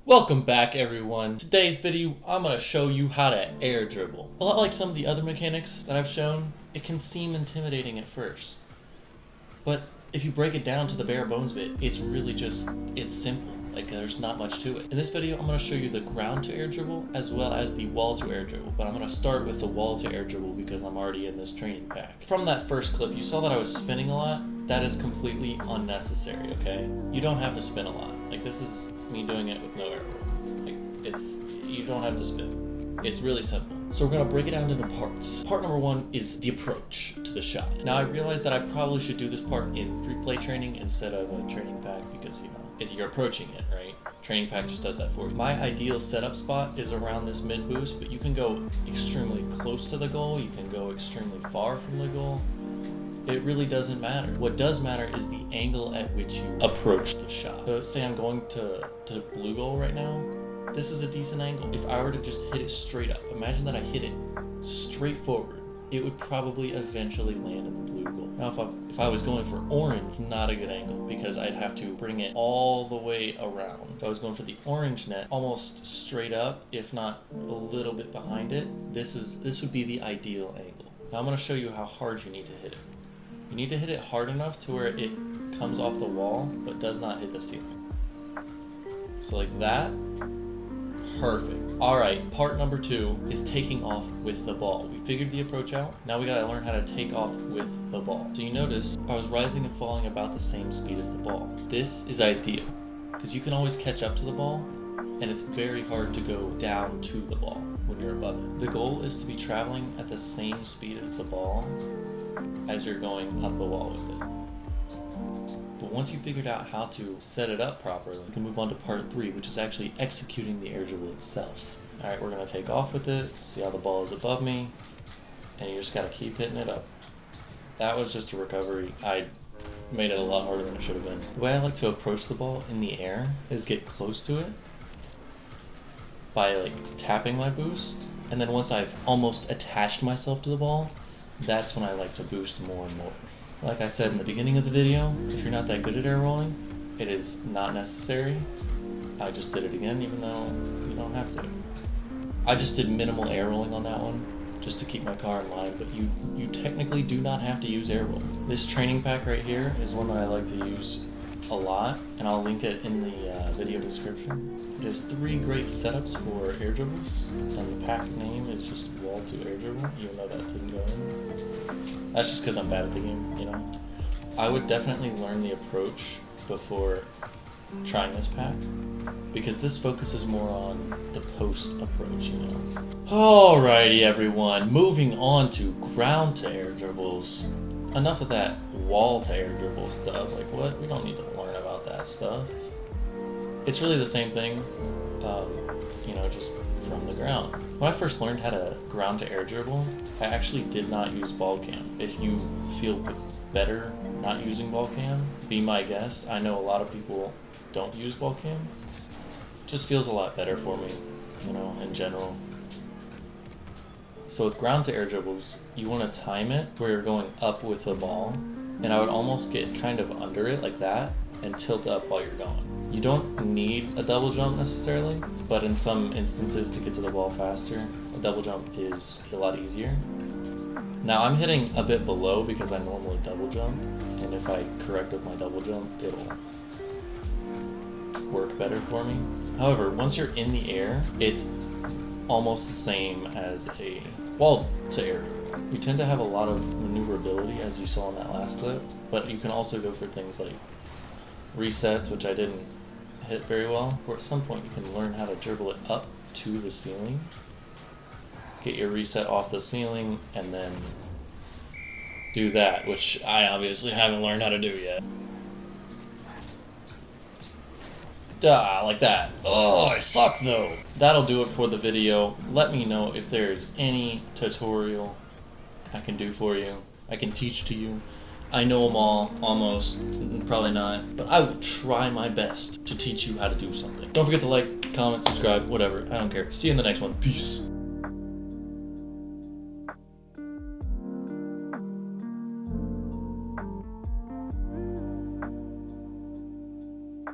Welcome back, everyone. Today's video, I'm going to show you how to air dribble. A lot like some of the other mechanics that I've shown, it can seem intimidating at first. But if you break it down to the bare bones bit, it's really just, it's simple. Like, there's not much to it. In this video, I'm going to show you the ground to air dribble as well as the wall to air dribble. But I'm going to start with the wall to air dribble because I'm already in this training pack. From that first clip, you saw that I was spinning a lot. That is completely unnecessary, okay? You don't have to spin a lot. Like, this is me doing it with no air roll. Like, you don't have to spin. It's really simple. So we're gonna break it down into parts. Part number one is the approach to the shot. Now I realize that I probably should do this part in free play training instead of a training pack because, you know, if you're approaching it, right? Training pack just does that for you. My ideal setup spot is around this mid boost, but you can go extremely close to the goal. You can go extremely far from the goal. It really doesn't matter. What does matter is the angle at which you approach the shot. So let's say I'm going to blue goal right now. This is a decent angle. If I were to just hit it straight up, imagine that I hit it straight forward, it would probably eventually land in the blue goal. Now if I was going for orange, it's not a good angle because I'd have to bring it all the way around. If I was going for the orange net, almost straight up, if not a little bit behind it, this would be the ideal angle. Now I'm gonna show you how hard you need to hit it. You need to hit it hard enough to where it comes off the wall, but does not hit the ceiling. So like that, perfect. All right, part number two is taking off with the ball. We figured the approach out. Now we gotta learn how to take off with the ball. So you notice I was rising and falling about the same speed as the ball. This is ideal because you can always catch up to the ball and it's very hard to go down to the ball when you're above it. The goal is to be traveling at the same speed as the ball as you're going up the wall with it. But once you figured out how to set it up properly, you can move on to part three, which is actually executing the air dribble itself. All right, we're gonna take off with it, see how the ball is above me, and you just gotta keep hitting it up. That was just a recovery. I made it a lot harder than it should have been. The way I like to approach the ball in the air is get close to it by like tapping my boost, and then once I've almost attached myself to the ball, that's when I like to boost more and more. Like I said in the beginning of the video, if you're not that good at air rolling, it is not necessary. I just did it again, even though you don't have to. I just did minimal air rolling on that one, just to keep my car in line, but you technically do not have to use air roll. This training pack right here is one that I like to use a lot, and I'll link it in the video description. There's 3 great setups for air dribbles, and the pack name is just wall to air dribble, even though that didn't go in. That's just because I'm bad at the game, you know. I would definitely learn the approach before trying this pack, because this focuses more on the post approach, you know. Alrighty everyone, moving on to ground to air dribbles. Enough of that wall to air dribble stuff. Like, what? We don't need to learn about that stuff. It's really the same thing, you know, just from the ground. When I first learned how to ground to air dribble, I actually did not use ball cam. If you feel better not using ball cam, be my guest. I know a lot of people don't use ball cam. It just feels a lot better for me, you know, in general. So with ground to air dribbles, you want to time it where you're going up with the ball, and I would almost get kind of under it like that and tilt up while you're going. You don't need a double jump necessarily, but in some instances to get to the ball faster, a double jump is a lot easier. Now I'm hitting a bit below because I normally double jump, and if I correct with my double jump, it'll work better for me. However, once you're in the air, it's almost the same as a wall to air dribble. You tend to have a lot of maneuverability, as you saw in that last clip, but you can also go for things like resets, which I didn't hit very well, where at some point you can learn how to dribble it up to the ceiling, get your reset off the ceiling, and then do that, which I obviously haven't learned how to do yet. Like that. Oh, I suck though. That'll do it for the video. Let me know if there's any tutorial I can do for you. I can teach to you. I know them all, almost, probably not, but I will try my best to teach you how to do something. Don't forget to like, comment, subscribe, whatever, I don't care. See you in the next one. Peace.